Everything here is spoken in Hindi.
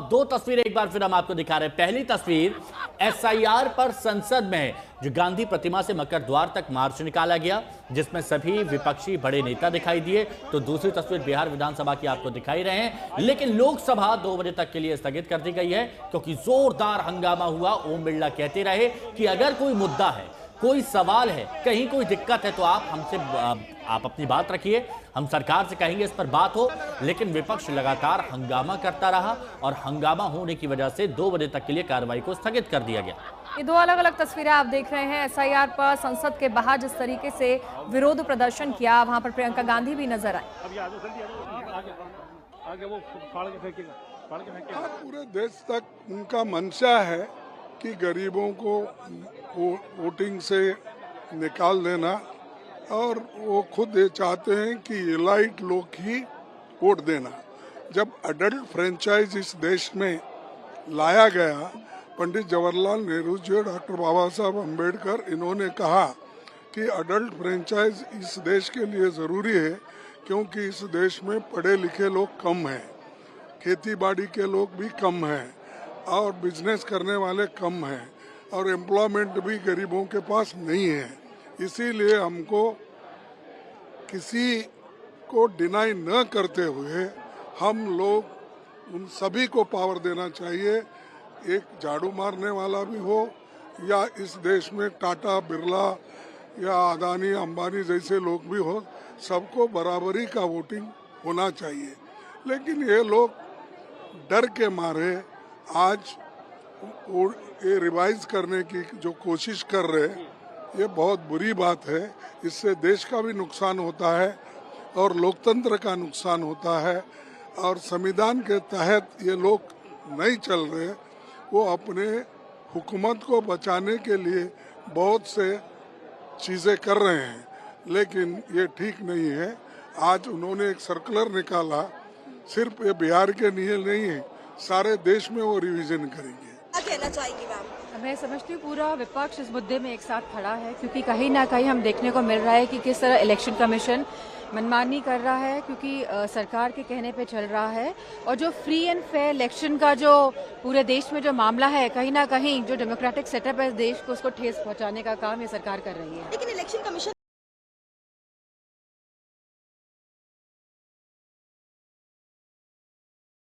अब दो तस्वीरें एक बार फिर हम आपको दिखा रहे हैं। पहली तस्वीर एसआईआर पर संसद में जो गांधी प्रतिमा से मकर द्वार तक मार्च निकाला गया, जिसमें सभी विपक्षी बड़े नेता दिखाई दिए। तो दूसरी तस्वीर बिहार विधानसभा की आपको दिखाई रहे हैं, लेकिन लोकसभा 2 बजे तक के लिए स्थगित कर दी गई है क्योंकि जोरदार हंगामा हुआ। ओम बिरला कहते रहे कि अगर कोई मुद्दा है, कोई सवाल है, कहीं कोई दिक्कत है तो आप अपनी बात रखिए, हम सरकार से कहेंगे इस पर बात हो। लेकिन विपक्ष लगातार हंगामा करता रहा और हंगामा होने की वजह से 2 बजे तक के लिए कार्रवाई को स्थगित कर दिया गया। ये दो अलग अलग तस्वीरें आप देख रहे हैं। एसआईआर पर संसद के बाहर जिस तरीके से विरोध प्रदर्शन किया, वहां पर प्रियंका गांधी भी नजर आई। पूरे देश तक उनका मंशा है कि गरीबों को वोटिंग से निकाल देना, और वो खुद ये चाहते हैं कि एलाइट लोग ही वोट देना। जब अडल्ट फ्रेंचाइज इस देश में लाया गया, पंडित जवाहरलाल नेहरू जी और डॉक्टर बाबा साहब अम्बेडकर, इन्होंने कहा कि अडल्ट फ्रेंचाइज इस देश के लिए ज़रूरी है क्योंकि इस देश में पढ़े लिखे लोग कम हैं, खेती बाड़ी के लोग भी कम हैं और बिजनेस करने वाले कम हैं और एम्प्लॉयमेंट भी गरीबों के पास नहीं है। इसीलिए हमको किसी को डिनाई न करते हुए हम लोग उन सभी को पावर देना चाहिए। एक झाड़ू मारने वाला भी हो या इस देश में टाटा, बिरला या अदानी, अंबानी जैसे लोग भी हो, सबको बराबरी का वोटिंग होना चाहिए। लेकिन ये लोग डर के मारे आज ये रिवाइज करने की जो कोशिश कर रहे हैं, ये बहुत बुरी बात है। इससे देश का भी नुकसान होता है और लोकतंत्र का नुकसान होता है। और संविधान के तहत ये लोग नहीं चल रहे, वो अपने हुकूमत को बचाने के लिए बहुत से चीज़ें कर रहे हैं, लेकिन ये ठीक नहीं है। आज उन्होंने एक सर्कुलर निकाला, सिर्फ ये बिहार के लिए नहीं है, सारे देश में वो रिवीजन करेंगे। क्या कहना चाहेंगी मैम? मैं समझती हूँ पूरा विपक्ष इस मुद्दे में एक साथ खड़ा है, क्योंकि कहीं ना कहीं हम देखने को मिल रहा है कि किस तरह इलेक्शन कमीशन मनमानी कर रहा है, क्योंकि सरकार के कहने पे चल रहा है। और जो फ्री एंड फेयर इलेक्शन का जो पूरे देश में जो मामला है, कहीं ना कहीं जो डेमोक्रेटिक सेटअप है देश को, उसको ठेस पहुंचाने का काम ये सरकार कर रही है। लेकिन इलेक्शन कमीशन